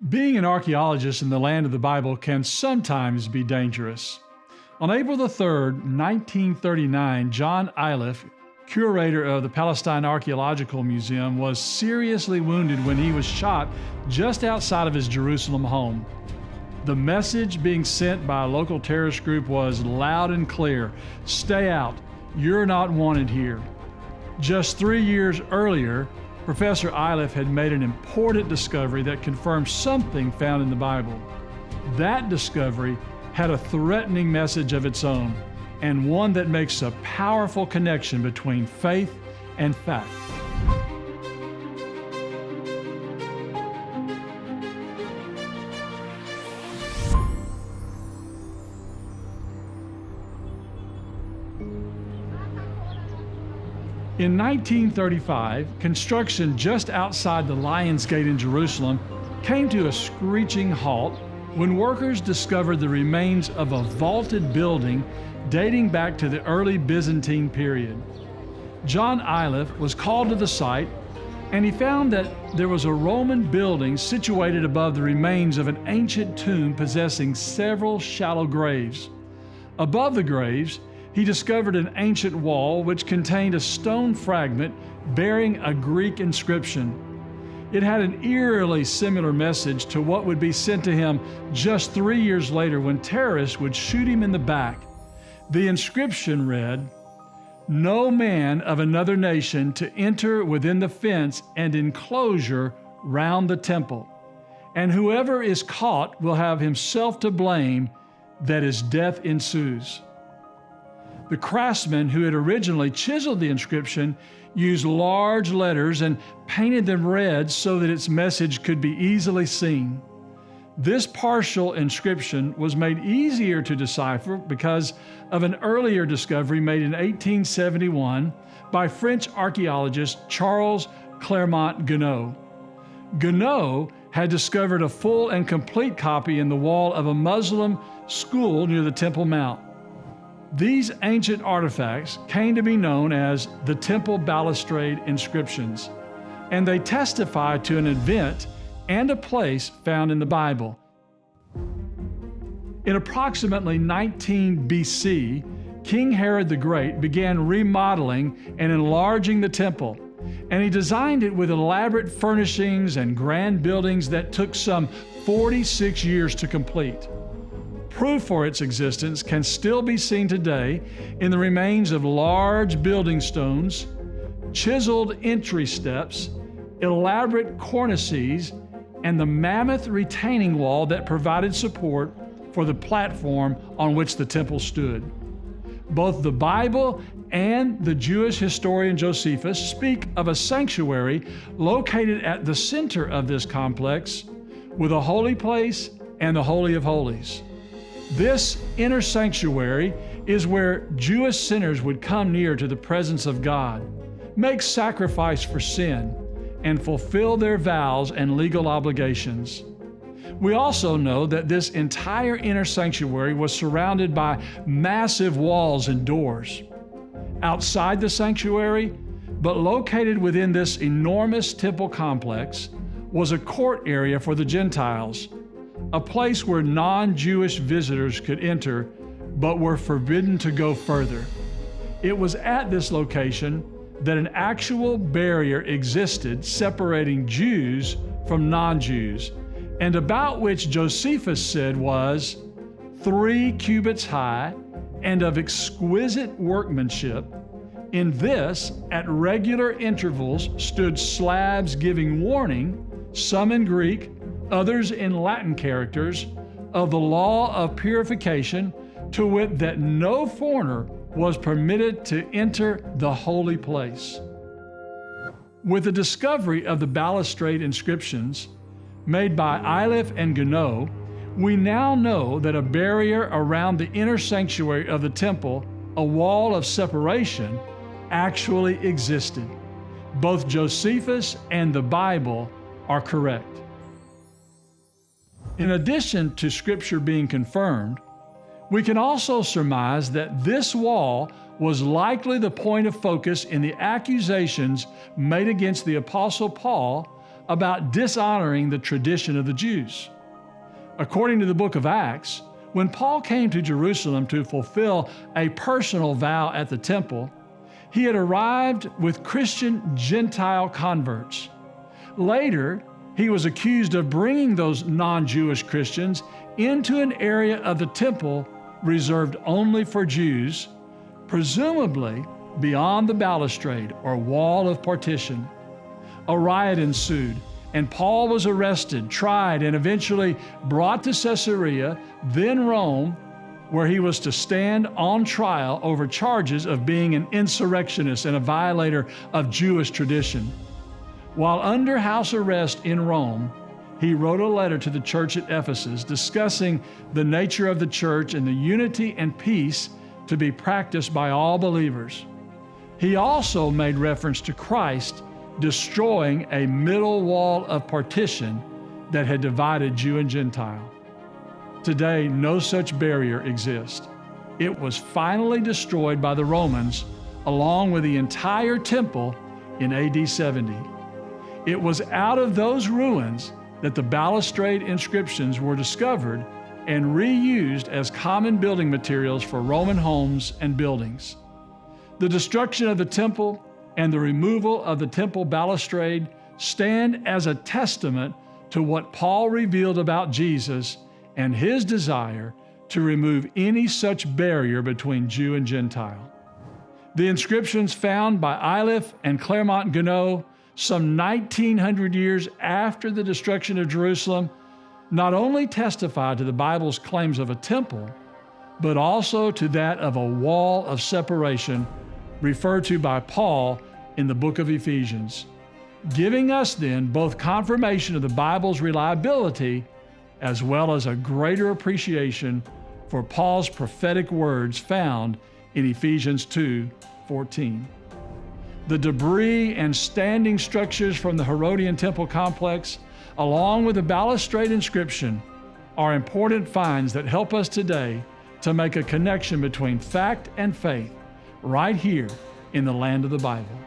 Being an archaeologist in the land of the Bible can sometimes be dangerous. On April the 3rd, 1939, John Iliffe, curator of the Palestine Archaeological Museum, was seriously wounded when he was shot just outside of his Jerusalem home. The message being sent by a local terrorist group was loud and clear: stay out, you're not wanted here. Just 3 years earlier, Professor Iliffe had made an important discovery that confirmed something found in the Bible. That discovery had a threatening message of its own, and one that makes a powerful connection between faith and fact. In 1935, construction just outside the Lion's Gate in Jerusalem came to a screeching halt when workers discovered the remains of a vaulted building dating back to the early Byzantine period. John Iliffe was called to the site, and he found that there was a Roman building situated above the remains of an ancient tomb possessing several shallow graves. Above the graves, he discovered an ancient wall which contained a stone fragment bearing a Greek inscription. It had an eerily similar message to what would be sent to him just 3 years later when terrorists would shoot him in the back. The inscription read, "No man of another nation to enter within the fence and enclosure round the temple, and whoever is caught will have himself to blame, that his death ensues." The craftsman who had originally chiseled the inscription used large letters and painted them red so that its message could be easily seen. This partial inscription was made easier to decipher because of an earlier discovery made in 1871 by French archaeologist Charles Clermont-Ganneau. Ganneau had discovered a full and complete copy in the wall of a Muslim school near the Temple Mount. These ancient artifacts came to be known as the Temple Balustrade Inscriptions, and they testify to an event and a place found in the Bible. In approximately 19 BC, King Herod the Great began remodeling and enlarging the temple, and he designed it with elaborate furnishings and grand buildings that took some 46 years to complete. Proof for its existence can still be seen today in the remains of large building stones, chiseled entry steps, elaborate cornices, and the mammoth retaining wall that provided support for the platform on which the temple stood. Both the Bible and the Jewish historian Josephus speak of a sanctuary located at the center of this complex with a holy place and the Holy of Holies. This inner sanctuary is where Jewish sinners would come near to the presence of God, make sacrifice for sin, and fulfill their vows and legal obligations. We also know that this entire inner sanctuary was surrounded by massive walls and doors. Outside the sanctuary, but located within this enormous temple complex, was a court area for the Gentiles, a place where non-Jewish visitors could enter, but were forbidden to go further. It was at this location that an actual barrier existed separating Jews from non-Jews, and about which Josephus said was 3 cubits high and of exquisite workmanship. In this, at regular intervals, stood slabs giving warning, some in Greek, others in Latin characters, of the law of purification, to wit that no foreigner was permitted to enter the holy place. With the discovery of the balustrade inscriptions made by Iliffe and Ganneau, we now know that a barrier around the inner sanctuary of the temple, a wall of separation, actually existed. Both Josephus and the Bible are correct. In addition to Scripture being confirmed, we can also surmise that this wall was likely the point of focus in the accusations made against the Apostle Paul about dishonoring the tradition of the Jews. According to the book of Acts, when Paul came to Jerusalem to fulfill a personal vow at the temple, he had arrived with Christian Gentile converts. Later, he was accused of bringing those non-Jewish Christians into an area of the temple reserved only for Jews, presumably beyond the balustrade or wall of partition. A riot ensued, and Paul was arrested, tried, and eventually brought to Caesarea, then Rome, where he was to stand on trial over charges of being an insurrectionist and a violator of Jewish tradition. While under house arrest in Rome, he wrote a letter to the church at Ephesus discussing the nature of the church and the unity and peace to be practiced by all believers. He also made reference to Christ destroying a middle wall of partition that had divided Jew and Gentile. Today, no such barrier exists. It was finally destroyed by the Romans along with the entire temple in AD 70. It was out of those ruins that the balustrade inscriptions were discovered and reused as common building materials for Roman homes and buildings. The destruction of the temple and the removal of the temple balustrade stand as a testament to what Paul revealed about Jesus and his desire to remove any such barrier between Jew and Gentile. The inscriptions found by Iliffe and Clermont-Ganneau some 1900 years after the destruction of Jerusalem not only testify to the Bible's claims of a temple, but also to that of a wall of separation referred to by Paul in the book of Ephesians, giving us then both confirmation of the Bible's reliability as well as a greater appreciation for Paul's prophetic words found in Ephesians 2:14. The debris and standing structures from the Herodian temple complex, along with the balustrade inscription, are important finds that help us today to make a connection between fact and faith right here in the land of the Bible.